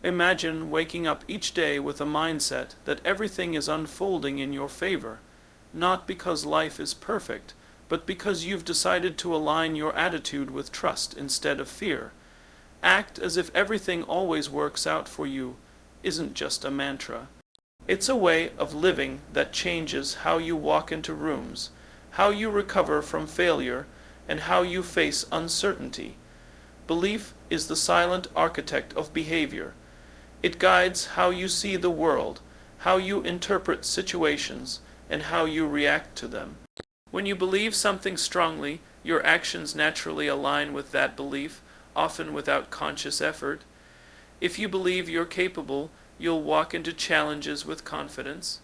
Imagine waking up each day with a mindset that everything is unfolding in your favor, not because life is perfect, but because you've decided to align your attitude with trust instead of fear. Act as if everything always works out for you isn't just a mantra. It's a way of living that changes how you walk into rooms, how you recover from failure, and how you face uncertainty. Belief is the silent architect of behavior. It guides how you see the world, how you interpret situations, and how you react to them. When you believe something strongly, your actions naturally align with that belief, often without conscious effort. If you believe you're capable, you'll walk into challenges with confidence.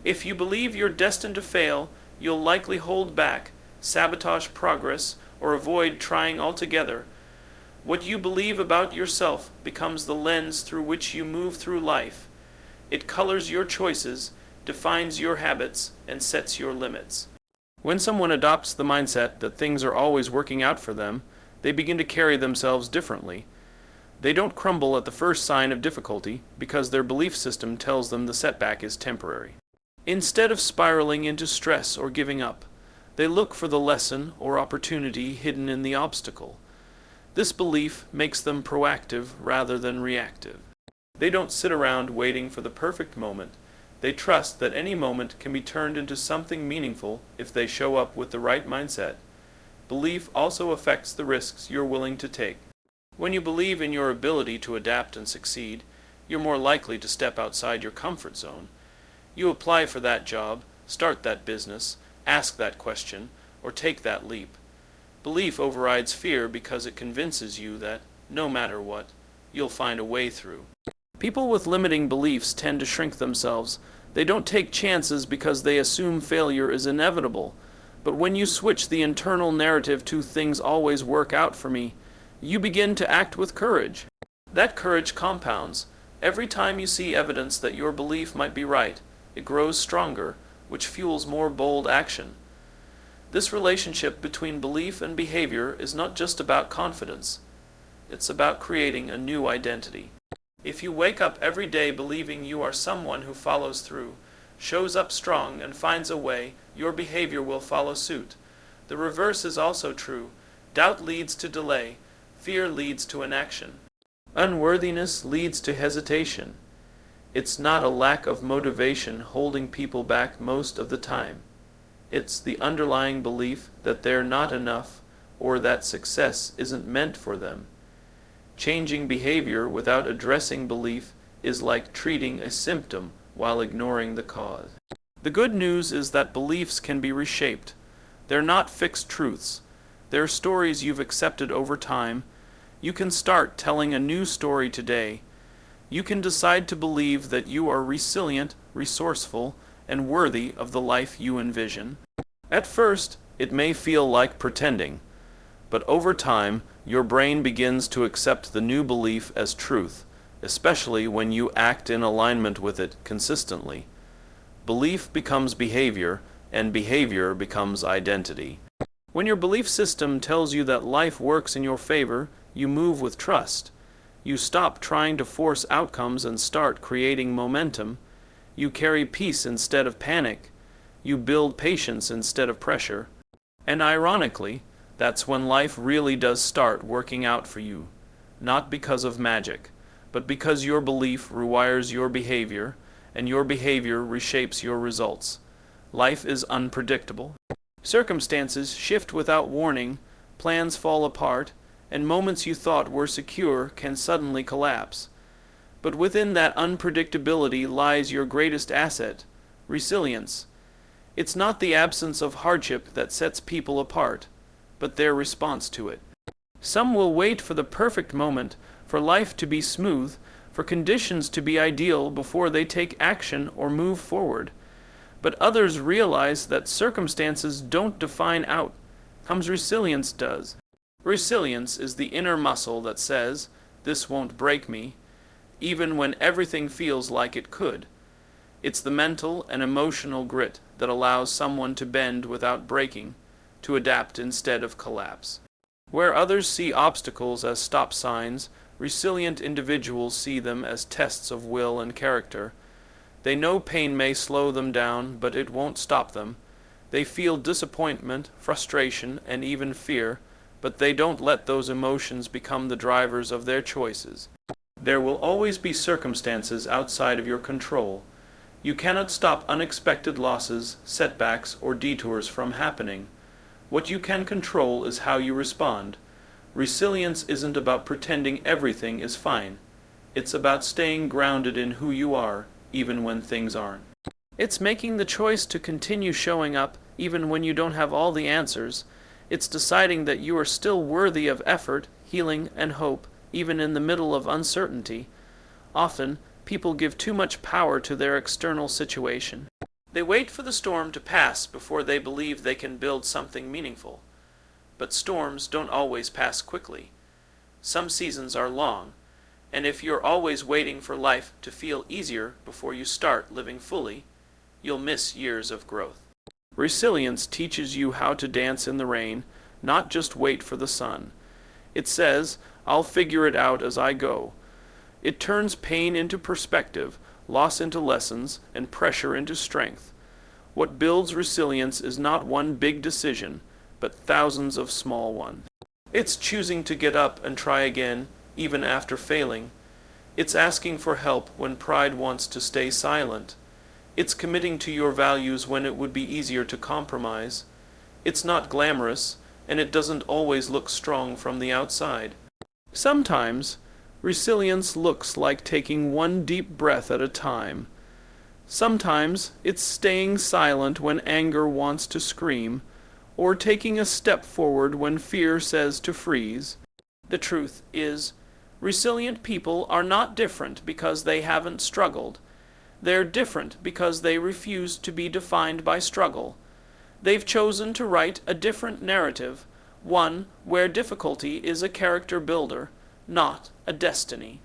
If you believe you're destined to fail, you'll likely hold back, sabotage progress, or avoid trying altogether. What you believe about yourself becomes the lens through which you move through life. It colors your choices, defines your habits, and sets your limits. When someone adopts the mindset that things are always working out for them, they begin to carry themselves differently. They don't crumble at the first sign of difficulty because their belief system tells them the setback is temporary. Instead of spiraling into stress or giving up, they look for the lesson or opportunity hidden in the obstacle. This belief makes them proactive rather than reactive. They don't sit around waiting for the perfect moment. They trust that any moment can be turned into something meaningful if they show up with the right mindset. Belief also affects the risks you're willing to take. When you believe in your ability to adapt and succeed, you're more likely to step outside your comfort zone. You apply for that job, start that business, ask that question, or take that leap. Belief overrides fear because it convinces you that, no matter what, you'll find a way through. People with limiting beliefs tend to shrink themselves. They don't take chances because they assume failure is inevitable. But when you switch the internal narrative to "things always work out for me," you begin to act with courage. That courage compounds. Every time you see evidence that your belief might be right, it grows stronger, which fuels more bold action. This relationship between belief and behavior is not just about confidence. It's about creating a new identity. If you wake up every day believing you are someone who follows through, shows up strong, and finds a way, your behavior will follow suit. The reverse is also true. Doubt leads to delay. Fear leads to inaction. Unworthiness leads to hesitation. It's not a lack of motivation holding people back most of the time. It's the underlying belief that they're not enough or that success isn't meant for them. Changing behavior without addressing belief is like treating a symptom while ignoring the cause. The good news is that beliefs can be reshaped. They're not fixed truths. They're stories you've accepted over time. You can start telling a new story today. You can decide to believe that you are resilient, resourceful, and worthy of the life you envision. At first, it may feel like pretending, but over time, your brain begins to accept the new belief as truth, especially when you act in alignment with it consistently. Belief becomes behavior, and behavior becomes identity. When your belief system tells you that life works in your favor, you move with trust. You stop trying to force outcomes and start creating momentum. You carry peace instead of panic. You build patience instead of pressure. And ironically, that's when life really does start working out for you. Not because of magic, but because your belief rewires your behavior, and your behavior reshapes your results. Life is unpredictable. Circumstances shift without warning, plans fall apart, and moments you thought were secure can suddenly collapse. But within that unpredictability lies your greatest asset, resilience. It's not the absence of hardship that sets people apart, but their response to it. Some will wait for the perfect moment, for life to be smooth, for conditions to be ideal before they take action or move forward. But others realize that circumstances don't define outcomes, resilience does. Resilience is the inner muscle that says, "This won't break me," even when everything feels like it could. It's the mental and emotional grit that allows someone to bend without breaking, to adapt instead of collapse. Where others see obstacles as stop signs, Resilient individuals see them as tests of will and character. They know pain may slow them down, but it won't stop them. They feel disappointment, frustration, and even fear, but they don't let those emotions become the drivers of their choices. There will always be circumstances outside of your control. You cannot stop unexpected losses, setbacks, or detours from happening. What you can control is how you respond. Resilience isn't about pretending everything is fine. It's about staying grounded in who you are, even when things aren't. It's making the choice to continue showing up, even when you don't have all the answers. It's deciding that you are still worthy of effort, healing, and hope, even in the middle of uncertainty. Often, people give too much power to their external situation. They wait for the storm to pass before they believe they can build something meaningful. But storms don't always pass quickly. Some seasons are long, and if you're always waiting for life to feel easier before you start living fully, you'll miss years of growth. Resilience teaches you how to dance in the rain, not just wait for the sun. It says, "I'll figure it out as I go." It turns pain into perspective, loss into lessons, and pressure into strength. What builds resilience is not one big decision, but thousands of small ones. It's choosing to get up and try again, even after failing. It's asking for help when pride wants to stay silent. It's committing to your values when it would be easier to compromise. It's not glamorous, and it doesn't always look strong from the outside. Sometimes, resilience looks like taking one deep breath at a time. Sometimes, it's staying silent when anger wants to scream, or taking a step forward when fear says to freeze. The truth is, resilient people are not different because they haven't struggled. They're different because they refuse to be defined by struggle. They've chosen to write a different narrative, one where difficulty is a character builder, not a destiny.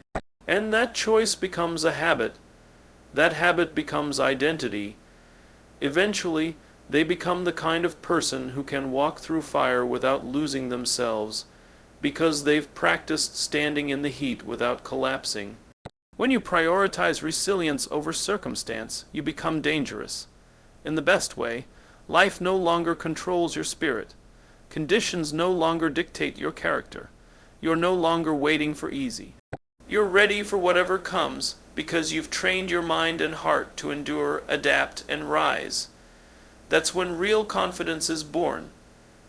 And that choice becomes a habit. That habit becomes identity. Eventually, they become the kind of person who can walk through fire without losing themselves, because they've practiced standing in the heat without collapsing. When you prioritize resilience over circumstance, you become dangerous. In the best way, life no longer controls your spirit. Conditions no longer dictate your character. You're no longer waiting for easy. You're ready for whatever comes because you've trained your mind and heart to endure, adapt, and rise. That's when real confidence is born,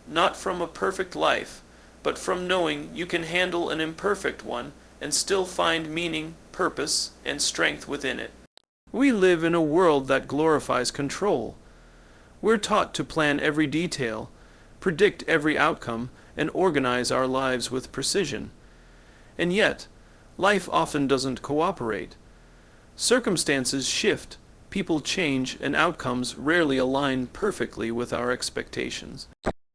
not from a perfect life, but from knowing you can handle an imperfect one and still find meaning, purpose, and strength within it. We live in a world that glorifies control. We're taught to plan every detail, predict every outcome, and organize our lives with precision. And yet, life often doesn't cooperate. Circumstances shift, people change, and outcomes rarely align perfectly with our expectations.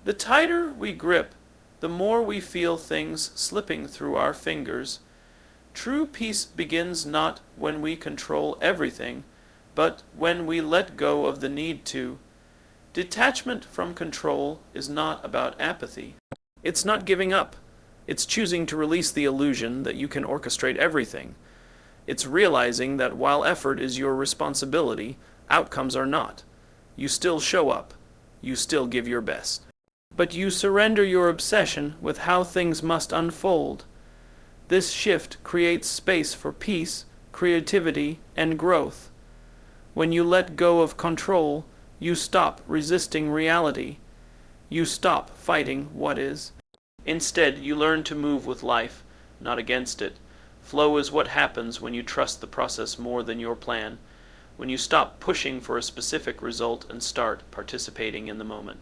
The tighter we grip, the more we feel things slipping through our fingers. True peace begins not when we control everything, but when we let go of the need to. Detachment from control is not about apathy. It's not giving up. It's choosing to release the illusion that you can orchestrate everything. It's realizing that while effort is your responsibility, outcomes are not. You still show up. You still give your best. But you surrender your obsession with how things must unfold. This shift creates space for peace, creativity, and growth. When you let go of control, you stop resisting reality. You stop fighting what is. Instead, you learn to move with life, not against it. Flow is what happens when you trust the process more than your plan, when you stop pushing for a specific result and start participating in the moment.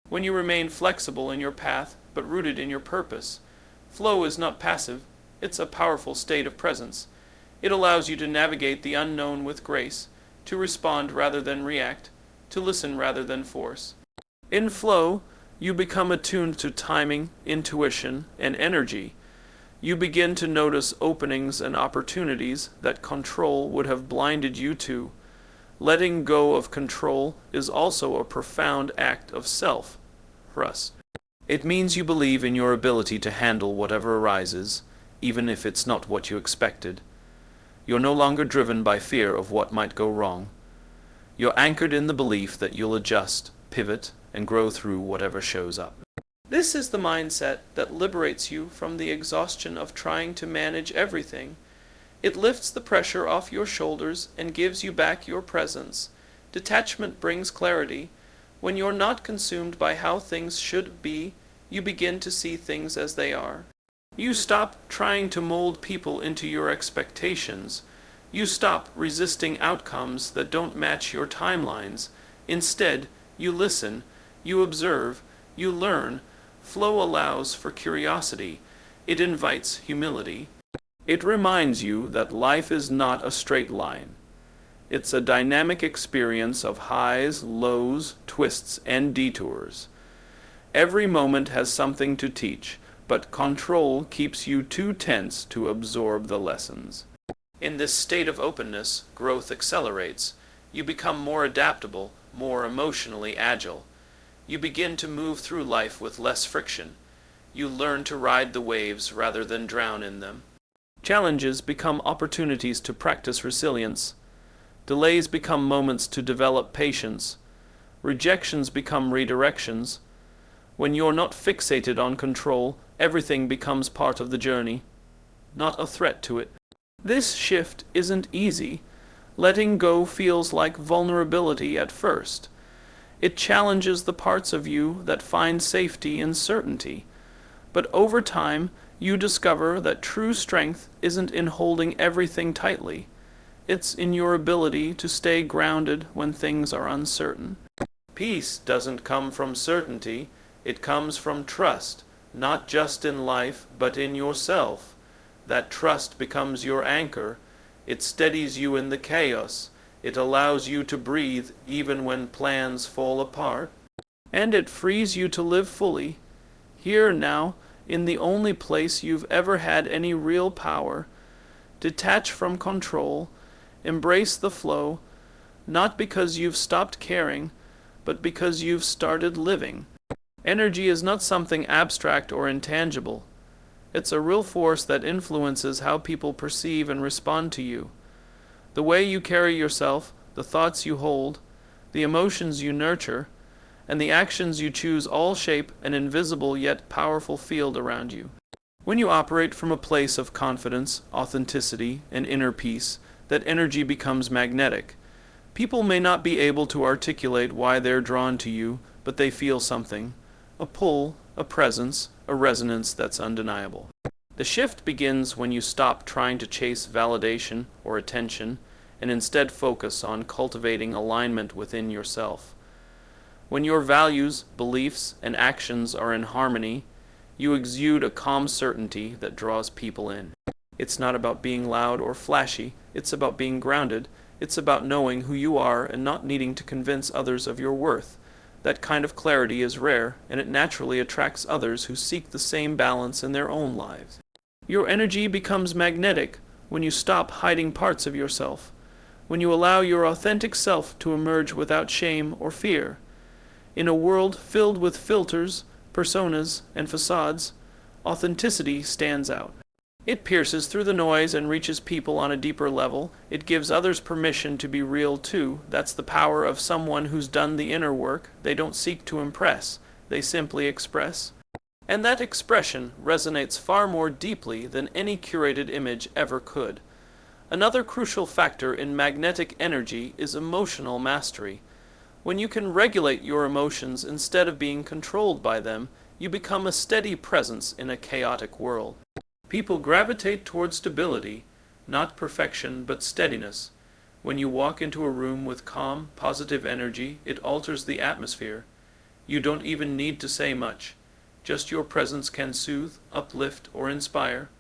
When you remain flexible in your path, but rooted in your purpose. Flow is not passive, it's a powerful state of presence. It allows you to navigate the unknown with grace, to respond rather than react, to listen rather than force. In flow, you become attuned to timing, intuition, and energy. You begin to notice openings and opportunities that control would have blinded you to. Letting go of control is also a profound act of self-trust. It means you believe in your ability to handle whatever arises, even if it's not what you expected. You're no longer driven by fear of what might go wrong. You're anchored in the belief that you'll adjust, pivot, and grow through whatever shows up. This is the mindset that liberates you from the exhaustion of trying to manage everything. It lifts the pressure off your shoulders and gives you back your presence. Detachment brings clarity. When you're not consumed by how things should be, you begin to see things as they are. You stop trying to mold people into your expectations. You stop resisting outcomes that don't match your timelines. Instead, you listen, you observe, you learn. Flow allows for curiosity. It invites humility. It reminds you that life is not a straight line. It's a dynamic experience of highs, lows, twists, and detours. Every moment has something to teach, but control keeps you too tense to absorb the lessons. In this state of openness, growth accelerates. You become more adaptable, more emotionally agile. You begin to move through life with less friction. You learn to ride the waves rather than drown in them. Challenges become opportunities to practice resilience. Delays become moments to develop patience. Rejections become redirections. When you're not fixated on control, everything becomes part of the journey, not a threat to it. This shift isn't easy. Letting go feels like vulnerability at first. It challenges the parts of you that find safety in certainty. But over time, you discover that true strength isn't in holding everything tightly. It's in your ability to stay grounded when things are uncertain. Peace doesn't come from certainty. It comes from trust, not just in life, but in yourself. That trust becomes your anchor. It steadies you in the chaos. It allows you to breathe even when plans fall apart. And it frees you to live fully, here now, in the only place you've ever had any real power. Detach from control. Embrace the flow, not because you've stopped caring, but because you've started living. Energy is not something abstract or intangible. It's a real force that influences how people perceive and respond to you. The way you carry yourself, the thoughts you hold, the emotions you nurture, and the actions you choose all shape an invisible yet powerful field around you. When you operate from a place of confidence, authenticity, and inner peace, that energy becomes magnetic. People may not be able to articulate why they're drawn to you, but they feel something. A pull, a presence, a resonance that's undeniable. The shift begins when you stop trying to chase validation or attention and instead focus on cultivating alignment within yourself. When your values, beliefs, and actions are in harmony, you exude a calm certainty that draws people in. It's not about being loud or flashy. It's about being grounded. It's about knowing who you are and not needing to convince others of your worth. That kind of clarity is rare, and it naturally attracts others who seek the same balance in their own lives. Your energy becomes magnetic when you stop hiding parts of yourself, when you allow your authentic self to emerge without shame or fear. In a world filled with filters, personas, and facades, authenticity stands out. It pierces through the noise and reaches people on a deeper level. It gives others permission to be real too. That's the power of someone who's done the inner work. They don't seek to impress. They simply express. And that expression resonates far more deeply than any curated image ever could. Another crucial factor in magnetic energy is emotional mastery. When you can regulate your emotions instead of being controlled by them, you become a steady presence in a chaotic world. People gravitate toward stability, not perfection, but steadiness. When you walk into a room with calm, positive energy, it alters the atmosphere. You don't even need to say much. Just your presence can soothe, uplift, or inspire.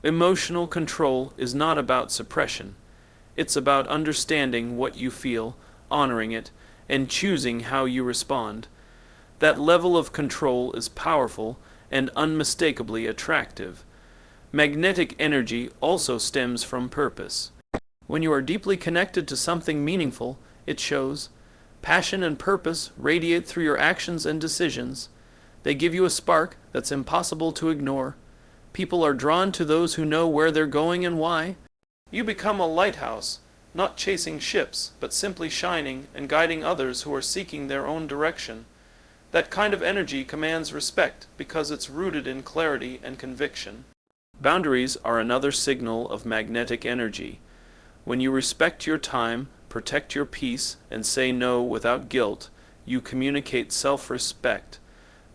Emotional control is not about suppression. It's about understanding what you feel, honoring it, and choosing how you respond. That level of control is powerful and unmistakably attractive. Magnetic energy also stems from purpose. When you are deeply connected to something meaningful, it shows. Passion and purpose radiate through your actions and decisions. They give you a spark that's impossible to ignore. People are drawn to those who know where they're going and why. You become a lighthouse, not chasing ships, but simply shining and guiding others who are seeking their own direction. That kind of energy commands respect because it's rooted in clarity and conviction. Boundaries are another signal of magnetic energy. When you respect your time, protect your peace, and say no without guilt, you communicate self-respect.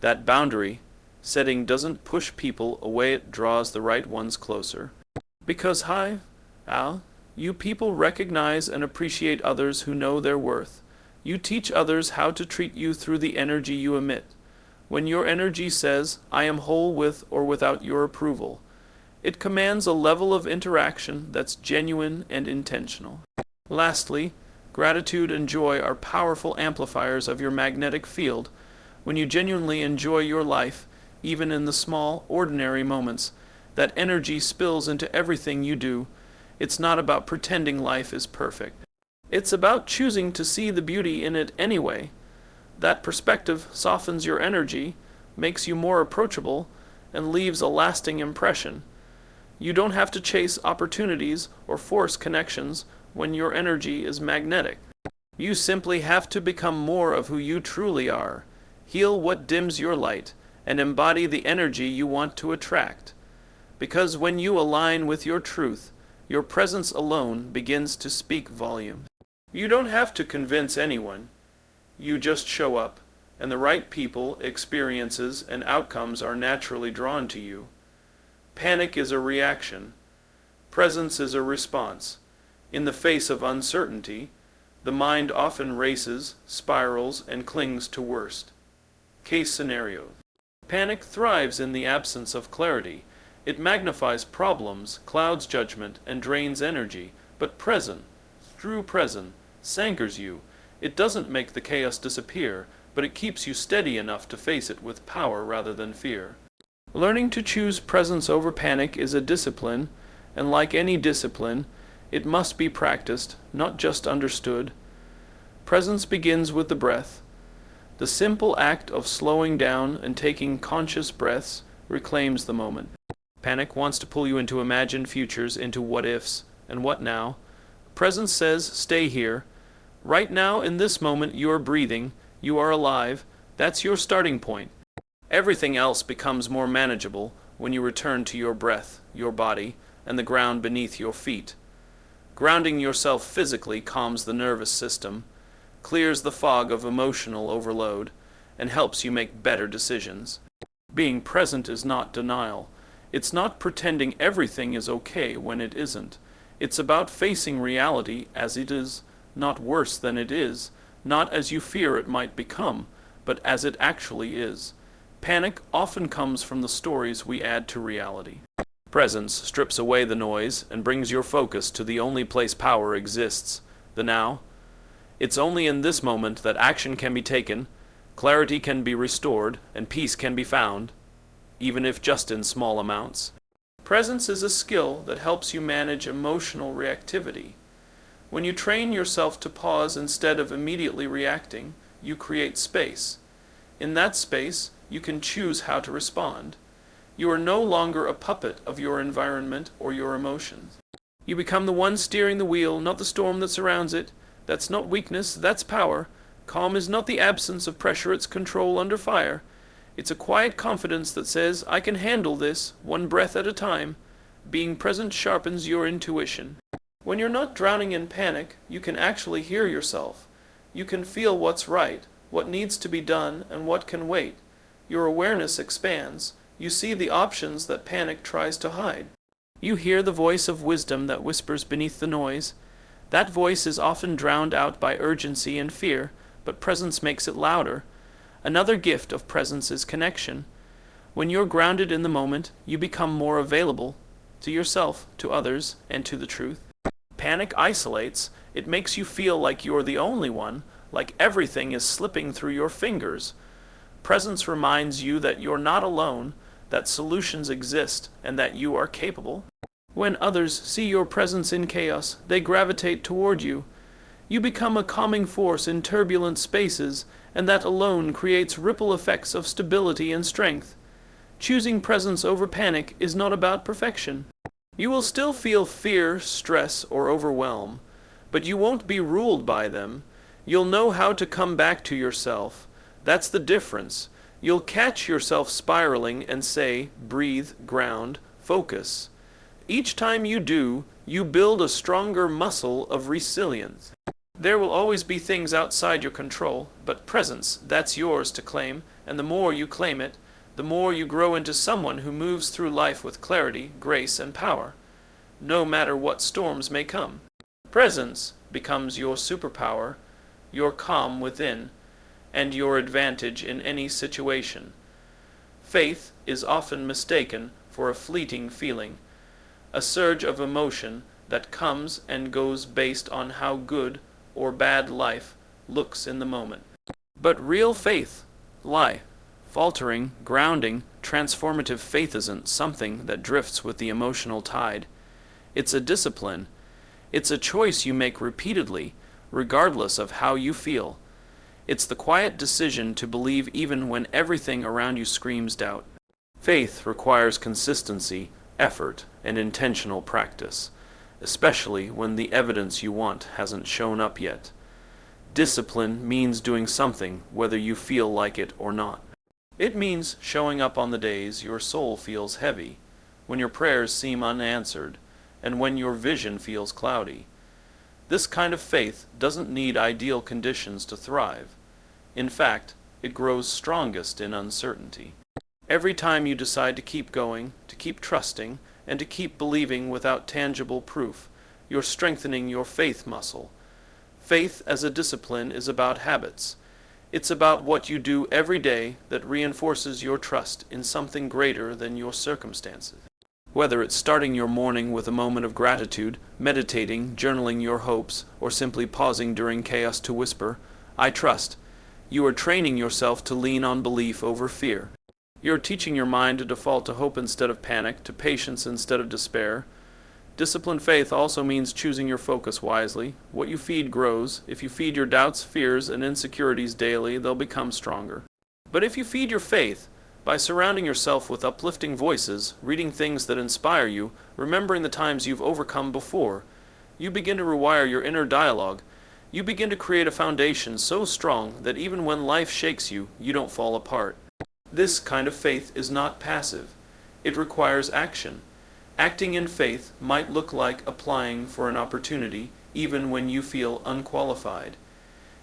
That boundary setting doesn't push people away, it draws the right ones closer. Because you people recognize and appreciate others who know their worth. You teach others how to treat you through the energy you emit. When your energy says, I am whole with or without your approval, it commands a level of interaction that's genuine and intentional. Lastly, gratitude and joy are powerful amplifiers of your magnetic field. When you genuinely enjoy your life, even in the small, ordinary moments, that energy spills into everything you do. It's not about pretending life is perfect. It's about choosing to see the beauty in it anyway. That perspective softens your energy, makes you more approachable, and leaves a lasting impression. You don't have to chase opportunities or force connections when your energy is magnetic. You simply have to become more of who you truly are, heal what dims your light, and embody the energy you want to attract. Because when you align with your truth, your presence alone begins to speak volume. You don't have to convince anyone. You just show up, and the right people, experiences, and outcomes are naturally drawn to you. Panic is a reaction. Presence is a response. In the face of uncertainty, the mind often races, spirals, and clings to worst. Case scenario. Panic thrives in the absence of clarity. It magnifies problems, clouds judgment, and drains energy. But true presence, anchors you. It doesn't make the chaos disappear, but it keeps you steady enough to face it with power rather than fear. Learning to choose presence over panic is a discipline, and like any discipline, it must be practiced, not just understood. Presence begins with the breath. The simple act of slowing down and taking conscious breaths reclaims the moment. Panic wants to pull you into imagined futures, into what-ifs, and what now. Presence says, stay here. Right now, in this moment, you are breathing, you are alive. That's your starting point. Everything else becomes more manageable when you return to your breath, your body, and the ground beneath your feet. Grounding yourself physically calms the nervous system, clears the fog of emotional overload, and helps you make better decisions. Being present is not denial. It's not pretending everything is okay when it isn't. It's about facing reality as it is, not worse than it is, not as you fear it might become, but as it actually is. Panic often comes from the stories we add to reality. Presence strips away the noise and brings your focus to the only place power exists, the now. It's only in this moment that action can be taken, clarity can be restored, and peace can be found, even if just in small amounts. Presence is a skill that helps you manage emotional reactivity. When you train yourself to pause instead of immediately reacting, you create space. In that space, you can choose how to respond. You are no longer a puppet of your environment or your emotions. You become the one steering the wheel, not the storm that surrounds it. That's not weakness, that's power. Calm is not the absence of pressure, it's control under fire. It's a quiet confidence that says, I can handle this, one breath at a time. Being present sharpens your intuition. When you're not drowning in panic, you can actually hear yourself. You can feel what's right, what needs to be done, and what can wait. Your awareness expands. You see the options that panic tries to hide. You hear the voice of wisdom that whispers beneath the noise. That voice is often drowned out by urgency and fear, but presence makes it louder. Another gift of presence is connection. When you're grounded in the moment, you become more available to yourself, to others, and to the truth. Panic isolates. It makes you feel like you're the only one, like everything is slipping through your fingers. Presence reminds you that you're not alone, that solutions exist, and that you are capable. When others see your presence in chaos, they gravitate toward you. You become a calming force in turbulent spaces, and that alone creates ripple effects of stability and strength. Choosing presence over panic is not about perfection. You will still feel fear, stress, or overwhelm, but you won't be ruled by them. You'll know how to come back to yourself. That's the difference. You'll catch yourself spiraling and say, breathe, ground, focus. Each time you do, you build a stronger muscle of resilience. There will always be things outside your control, but presence, that's yours to claim, and the more you claim it, the more you grow into someone who moves through life with clarity, grace, and power, no matter what storms may come. Presence becomes your superpower, your calm within, and your advantage in any situation. Faith is often mistaken for a fleeting feeling, a surge of emotion that comes and goes based on how good or bad life looks in the moment. But real faith, faltering, grounding, transformative faith isn't something that drifts with the emotional tide. It's a discipline. It's a choice you make repeatedly, regardless of how you feel. It's the quiet decision to believe even when everything around you screams doubt. Faith requires consistency, effort, and intentional practice, especially when the evidence you want hasn't shown up yet. Discipline means doing something whether you feel like it or not. It means showing up on the days your soul feels heavy, when your prayers seem unanswered, and when your vision feels cloudy. This kind of faith doesn't need ideal conditions to thrive. In fact, it grows strongest in uncertainty. Every time you decide to keep going, to keep trusting, and to keep believing without tangible proof, you're strengthening your faith muscle. Faith as a discipline is about habits. It's about what you do every day that reinforces your trust in something greater than your circumstances. Whether it's starting your morning with a moment of gratitude, meditating, journaling your hopes, or simply pausing during chaos to whisper, "I trust," you are training yourself to lean on belief over fear. You're teaching your mind to default to hope instead of panic, to patience instead of despair. Disciplined faith also means choosing your focus wisely. What you feed grows. If you feed your doubts, fears, and insecurities daily, they'll become stronger. But if you feed your faith, by surrounding yourself with uplifting voices, reading things that inspire you, remembering the times you've overcome before, you begin to rewire your inner dialogue. You begin to create a foundation so strong that even when life shakes you, you don't fall apart. This kind of faith is not passive. It requires action. Acting in faith might look like applying for an opportunity even when you feel unqualified.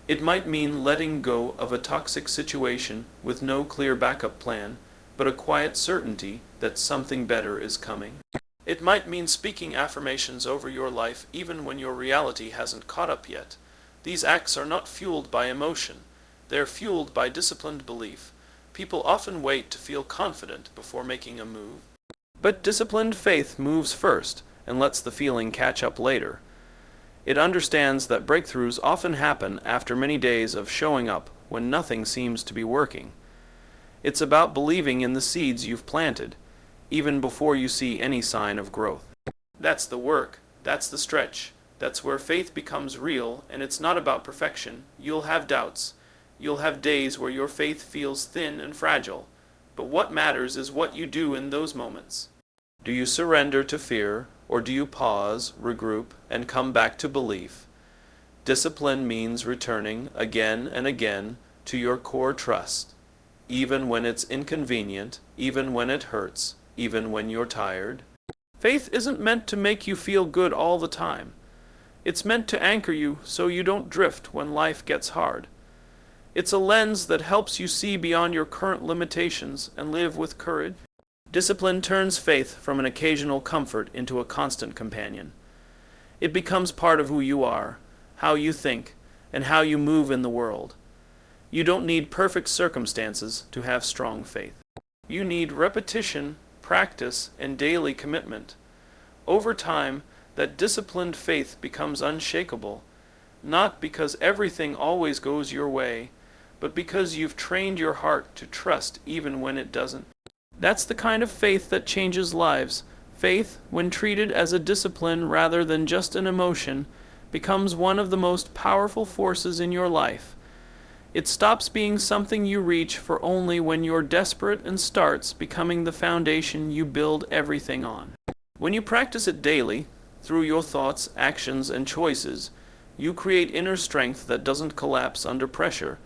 It might mean letting go of a toxic situation with no clear backup plan, but a quiet certainty that something better is coming. It might mean speaking affirmations over your life even when your reality hasn't caught up yet. These acts are not fueled by emotion. They're fueled by disciplined belief. People often wait to feel confident before making a move. But disciplined faith moves first and lets the feeling catch up later. It understands that breakthroughs often happen after many days of showing up when nothing seems to be working. It's about believing in the seeds you've planted, even before you see any sign of growth. That's the work. That's the stretch. That's where faith becomes real, and it's not about perfection. You'll have doubts. You'll have days where your faith feels thin and fragile. But what matters is what you do in those moments. Do you surrender to fear, or do you pause, regroup, and come back to belief? Discipline means returning again and again to your core trust, even when it's inconvenient, even when it hurts, even when you're tired. Faith isn't meant to make you feel good all the time. It's meant to anchor you so you don't drift when life gets hard. It's a lens that helps you see beyond your current limitations and live with courage. Discipline turns faith from an occasional comfort into a constant companion. It becomes part of who you are, how you think, and how you move in the world. You don't need perfect circumstances to have strong faith. You need repetition, practice, and daily commitment. Over time, that disciplined faith becomes unshakable, not because everything always goes your way, but because you've trained your heart to trust even when it doesn't. That's the kind of faith that changes lives. Faith, when treated as a discipline rather than just an emotion, becomes one of the most powerful forces in your life. It stops being something you reach for only when you're desperate and starts becoming the foundation you build everything on. When you practice it daily, through your thoughts, actions, and choices, you create inner strength that doesn't collapse under pressure.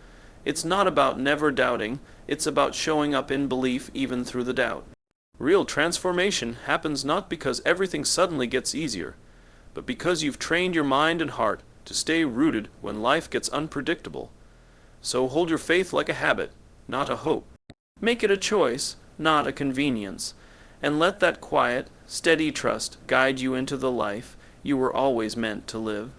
It's not about never doubting, it's about showing up in belief even through the doubt. Real transformation happens not because everything suddenly gets easier, but because you've trained your mind and heart to stay rooted when life gets unpredictable. So hold your faith like a habit, not a hope. Make it a choice, not a convenience, and let that quiet, steady trust guide you into the life you were always meant to live.